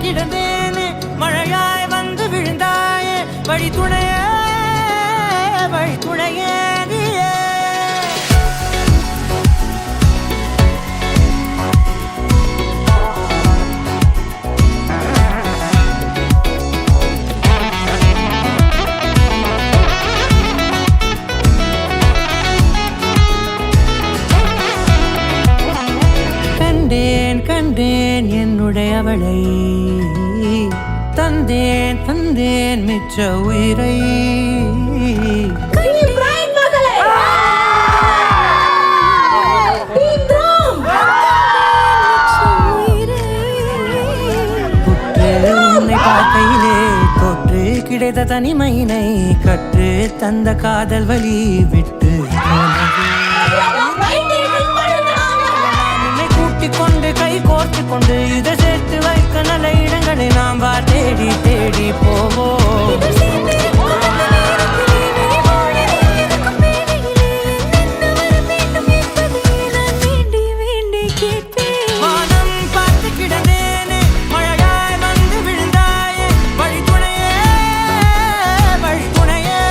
கிடந்தேனே மழையாய் வந்து விழுந்தாயே வழி துணையே வழி துணையே நீயே கண்டேன் என்னுடையவளை தந்தேன் தந்தேன் மிச்ச உயிரை பார்க்கையிலே தொற்று கிடைத்த தனிமையினை கற்று தந்த காதல் வழி விட்டு கொண்டு கை கோர்த்து கொண்டு இதை சேர்த்து வைக்க நல்ல இடங்களை நாம் தேடி தேடி போவோம் வானம் பார்த்து கிடந்தேனே மழையாய் வந்து விழுந்தாயே வழி துணையே வழி துணையே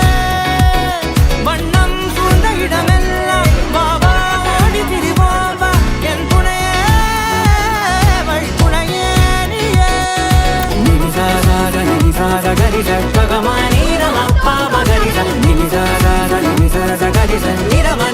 வண்ணம் சூழ்ந்த இடமெல்லாம் வாவா ஓடி திரிவோம் வா என் துணையே வழி துணையே நீயே நினிசாத கரிச ககமா நீரமா பாம கரிச நினிசாத கரிச நிரமா